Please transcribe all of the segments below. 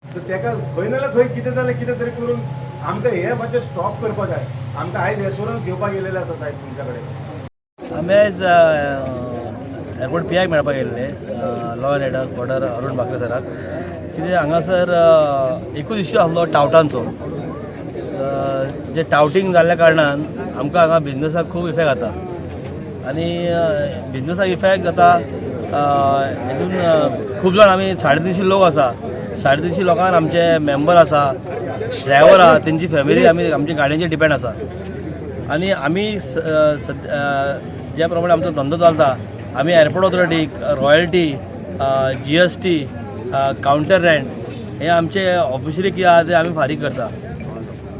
तर तेका खंय नाल्यार खंय कितें जालें कितें तरी करून आमकां हे मातशें स्टॉप करपा जाय. आमकां आयज एश्युरन्स घेवपाक गेलेले आसा साहेब तुमच्या कडेन. आमी आयज एअरपोर्ट पी आयक मेळपाक गेल्ले law end order border Arun Bakre सराक. कितें हांगासर एकूच इश्यू आसलो टावटांचो. जे टावटींग जाल्ल्या कारणान आमकां हांगा बिझनसाक खूब इफेक्ट जाता आनी बिझनसाक इफेक्ट जाता. हेतून खूब जाण आमी 350 लोक आसा. 350 लोकांक आमचे मेंबर आसा, ड्रायव्हर आहा, तेंची फॅमिली आमी आमच्या गाडयांचेर डिपेंड आसा. आनी आमी ज्या प्रमाणे आमचो धंदो चलता, आमी एअरपोर्ट ऑथॉरिटीक रॉयल्टी, GST, कावंटर रेंट हे आमचे ऑफिशियली कितें आहा ते आमी फारीक करता.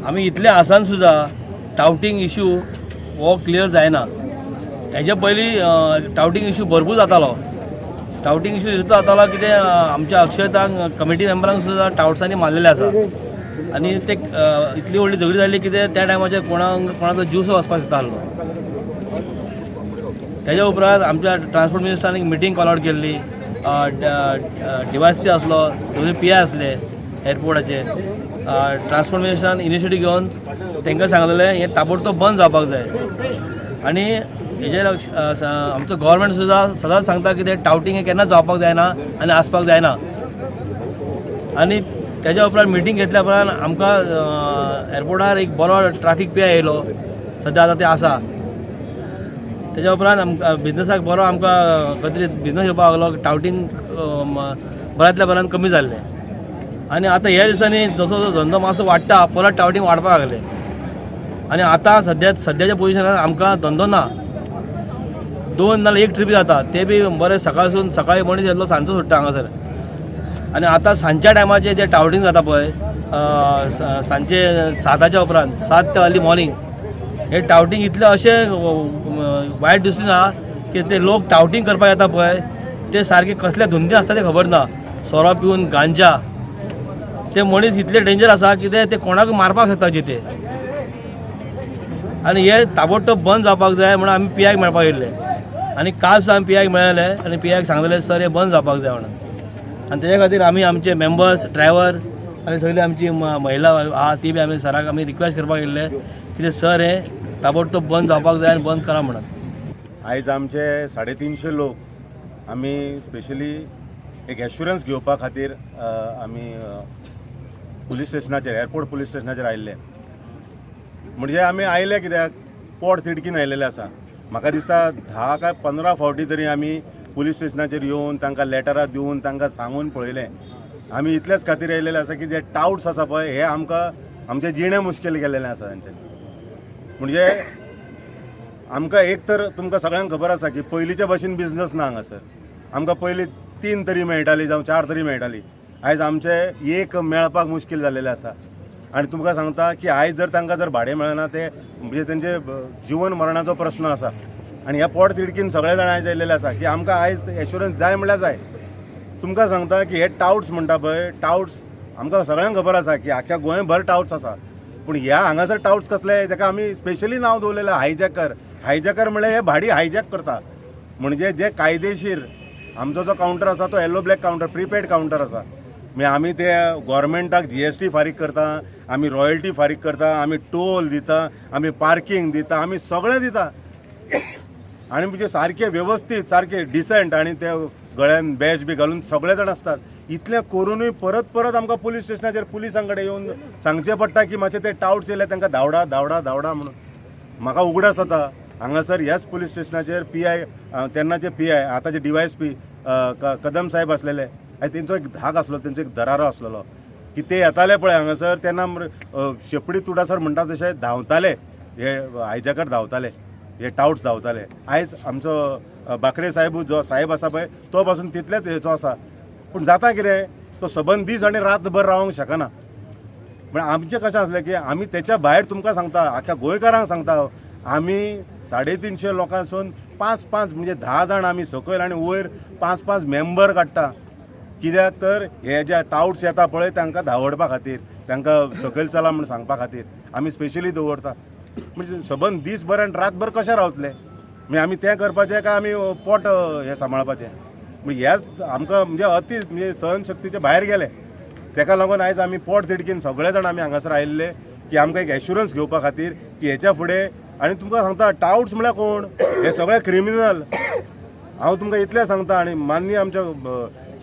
आमी इतले आसान सुद्दां टावटींग इश्यू हो क्लियर जायना. हेजे पयलीं टावटींग इश्यू भरपूर जातालो. टावटींग इश्यू इतलो जातालो कितें आमच्या अक्षयतांक कमिटी मेंबरांक सुद्दां टावट्सांनी मारलेले आसा. आनी ते इतली व्हडली झगडी जाल्ली कितें त्या टायमाचेर कोणाचो जीव सुद्दां वचपाक शकता आसलो. तेज्या उपरांत आमच्या ट्रान्सपोर्ट मिनिस्टरान एक मिटींग कॉल आउट केल्ली. DYSP आसलो, दोनूय PI आसले एअरपोर्टाचे. ट्रान्सपोर्ट मिनिस्टरान इनिशिएटीव घेवन तांकां सांगलेलें हें ताबडतोब बंद जावपाक जाय. आनी हेजेर आमचो गव्हर्मेंट सुद्दां सदांच सांगता की तें टावटींग हें केन्नाच जावपाक जायना आनी आसपाक जायना. आनी तेज्या उपरांत मिटींग घेतल्या उपरांत आमकां एअरपोर्टार एक बरो ट्रॅफिक PI येयलो. सद्या आतां ते आसा. तेज्या उपरांत आमकां बिझनसाक बरो आमकां खंय तरी बिझनस येवपाक लागलो. टावटींग बऱ्यांतल्या बऱ्यान कमी जाल्लें. आनी आतां ह्या दिसांनी जसो जसो धंदो मातसो वाडटा परत टावटींग वाडपाक लागले. आनी आतां सद्याच्या पोजिशनार आमकां धंदो ना. 2 नाल्यार 1 ट्रीप जाता, ते बी बरें सकाळी मनीस येतलो सांजचो सुट्टा हांगासर. आनी आतां सांजच्या टायमाचेर जे टावटींग जाता पळय सांजचे 7च्या उपरांत 7 ते अर्ली मॉर्निंग, हे टावटींग इतलें अशें वायट दिसून आहा की ते लोक टावटींग करपाक येता पळय ते सारके कसल्या धुंदीन आसता ते खबर ना. सोरो पिवन गांजा, ते मनीस इतले डेंजर आसा की ते कोणाक मारपाक शकता जिते. आनी हे ताबडतोब बंद जावपाक जाय म्हणून आमी PIक मेळपाक येयल्ले. आनी काल सुद्दां आमी PIक मेळ्ळे आनी PIक सांगलेलें सर हे बंद जावपाक जाय म्हणून. आनी तेज्या खातीर आमी आमचे मेंबर्स, ड्रायव्हर आनी सगळी आमची महिला आहा ती बी आमी सराक आमी रिक्वेस्ट करपाक येयल्ले की सर हे ताबडतोब बंद जावपाक जाय आनी बंद करा म्हणून. आयज आमचे 350 लोक आमी स्पेशली एक एश्युरन्स घेवपा खातीर आमी पुलीस स्टेशनाचेर एअरपोर्ट पुलीस स्टेशनाचेर आयिल्ले. म्हणजे आमी आयले कित्याक पोट तिडकीन आयिल्ले आसा. म्हाका दिसता 10 काय 15 फावटी तरी आमी पुलीस स्टेशनाचेर येवन तांकां लेटरां दिवन तांकां सांगून पळयलें. आमी इतलेच खातीर येयलेले आसा की जे टाउट्स आसा पळय हे आमकां आमचें जिणें मुश्कील केल्लें आसा तांच्यांनी. म्हणजे आमकां एक तर तुमकां सगळ्यांक खबर आसा की पयलींच्या भशेन बिझनस ना हांगासर. आमकां पयलीं 3 तरी मेळटाली जावं 4 तरी मेळटाली. आयज आमचे एक मेळपाक मुश्कील जाल्लेलें आसा. आनी तुमकां सांगता की आयज जर तांकां जर भाडें मेळना ते म्हणजे तेंचे जिवन मरणाचो प्रश्न आसा. आनी ह्या पोट तिडकीन सगळे जाण आयज आयिल्ले आसा की आमकां आयज एश्युरन्स जाय म्हणल्यार जाय. तुमकां सांगता की हे टाउट्स म्हणटा पळय टाउट्स आमकां सगळ्यांक खबर आसा की आख्या गोंयभर टाउट्स आसा. पूण ह्या हांगासर टाउट्स कसले ताका आमी स्पेशली नांव दवरलेलें हायजॅकर म्हळ्यार हे भाडी हायजॅक करता. म्हणजे जे कायदेशीर आमचो जो कावंटर आसा तो yellow black counter prepaid counter आसा. म्हणजे आमी ते गव्हर्मेंटाक GST फारीक करता, आमी रॉयल्टी फारीक करता, आमी टोल दिता, आमी पार्किंग दिता, आमी सगळें दिता. आनी म्हणजे सारके वेवस्थीत सारके डिसेंट आनी ते गळ्यान बॅज बी घालून सगळे जाण आसतात. इतलें करूनय परत आमकां पुलीस स्टेशनाचेर पुलिसां कडेन येवन सांगचें पडटा की मातशे ते टाउट्स येयले तांकां धांवडा म्हणून. म्हाका उगडास जाता हांगासर ह्याच पुलीस स्टेशनाचेर PI तेन्नाचे PI आतांचे DYSP कदम साहेब आसलेले. तेंचो एक धाक आसलो, तेंचो एक दरारो आसलेलो की ते येताले पळय हांगासर तेन्ना शेपडी तुडासर म्हणटा तशें धांवताले. हे हायजॅकर धांवताले, हे टाउट्स धांवताले. आयज आमचो बाकरे साहेब जो साहेब आसा पळय तो पासून तितलेच हेचो आसा. पूण जाता कितें तो सबंद दीस आनी रातभर रावंक शकना. म्हळ्यार आमचें कशें आसलें की आमी तेच्या भायर तुमकां सांगता आख्या गोंयकारांक सांगता आमी 350 लोकांसून 5 म्हणजे 10 जाण आमी सकयल आनी वयर 5 मेंबर काडटा. कित्याक तर हे जे टाउट्स येता पळय तांकां धांवडपा खातीर तांकां सकयल चला म्हूण सांगपा खातीर आमी स्पेशली दवरता. म्हणजे सबंद दीसभर आनी रातभर कशें रावतले. म्हणजे आमी तें करपाचें काय आमी पोट हे सांबाळपाचें. म्हणजे हेच आमकां म्हणजे अति म्हणजे सहनशक्तीचे भायर गेले. ताका लागून आयज आमी पोट तिडकीन सगळे जाण आमी हांगासर आयिल्ले की आमकां एक एश्युरन्स घेवपा खातीर की हेच्या फुडें आनी तुमकां सांगता टाउट्स म्हळ्यार कोण हे सगळे क्रिमिनल. हांव तुमकां इतलें सांगता आनी माननीय आमच्या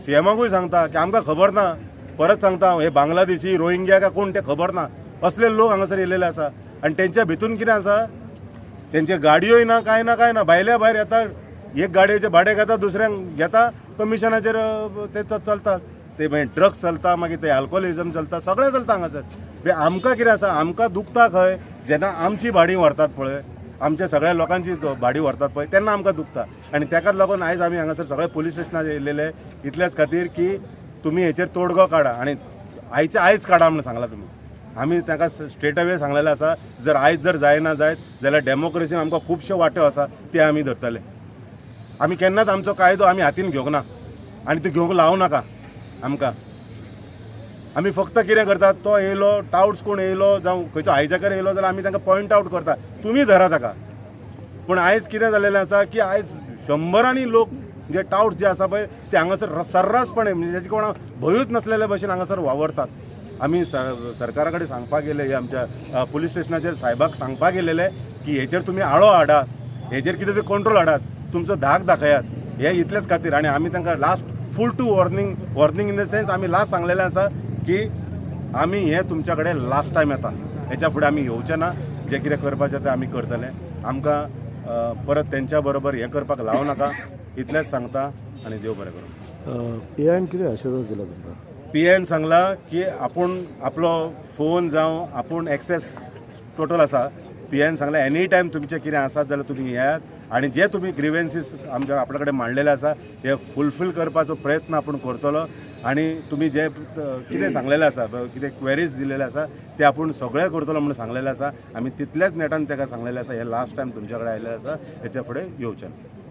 सीएमाकूय सांगता की आमकां खबर ना, परत सांगता हे बांगलादेशी रोहिंग्या काय कोण ते खबर ना, असले लोक हांगासर येयलेले आसा. आनी तेंच्या भितून कितें आसा, तेंचे गाडयोय ना काय ना भायल्या भायर येता, एक गाडयेचें भाडें घेता, दुसऱ्यांक घेता, कमिशनाचेर ते चलतात. ते मागीर ड्रग्स चलता, मागीर ते अल्कोहोलिजम चलता, सगळें चलता हांगासर. आमकां कितें आसा, आमकां दुखता खंय जेन्ना आमची भाडी व्हरतात पळय, आमच्या सगळ्या लोकांची भाडी व्हरतात पळय, तेन्ना आमकां दुखता. आनी ताकाच लागून आयज आमी हांगासर सगळे पुलीस स्टेशनार येयलेले इतल्याच खातीर की तुमी हेचेर तोडगो काडा आनी आयज काडा म्हणून सांगला तुमी. आमी ताका स्ट्रेट अवे सांगलेलें आसा, जर आयज जर जायना जायत जाल्यार डेमोक्रेसीन आमकां खुबशे वांटो आसा ते आमी धरतले. आमी केन्नाच आमचो कायदो आमी हातीन घेवंक ना आनी तो घेवंक लावं नाका आमकां. आमी फक्त कितें करतात, तो येयलो, टाउट्स कोण येयलो जावं खंयचो हायजॅकर येयलो जाल्यार आमी तांकां पॉयंट आवट करता, तुमी धरा ताका. पूण आयज कितें जालेलें आसा की आयज शंबरांनी लोक जे टाउट्स जे आसा पळय ते हांगासर सर्रासपणे म्हणजे जेचे कोणा भंयूच नसलेल्या भशेन हांगासर वावरतात. आमी सरकारा कडेन सांगपाक गेले, हे आमच्या पुलीस स्टेशनाचेर साहेबाक सांगपाक गेलेले की हेचेर तुमी आळो हाडात, हेचेर कितें ते कंट्रोल हाडात, तुमचो धाक दाखयात. हे इतलेच खातीर. आनी आमी तांकां last full to warning in the sense आमी लास्ट सांगलेलें आसा की आमी हे तुमच्या कडेन लास्ट टायम येता, हेच्या फुडें आमी येवचे ना, जें कितें करपाचें तें आमी करतले. आमकां परत तेंच्या बरोबर हें करपाक लावं नाका इतलेंच सांगता आनी देव बरें करूं. पीआयन कितें अश्युरन्स दिला तुमकां? पीएन सांगला की आपूण आपलो फोन जावं आपूण एक्सेस टोटल आसा. पीएन सांगला एनी टायम तुमचें कितें आसात जाल्यार तुमी येयात आनी जे तुमी ग्रिवेन्सीस आमच्या आपल्या कडेन मांडलेले आसा हे फुलफील करपाचो प्रयत्न आपूण करतलो. आनी तुमी जे कितें सांगलेलें आसा, कितें क्वेरीज दिलेले आसा ते आपूण सगळें करतलो म्हणून सांगलेलें आसा. आमी तितल्याच नेटान ताका सांगलेलें आसा हे लास्ट टायम तुमच्या कडेन आयिल्लें आसा, हेच्या फुडें येवचें ना.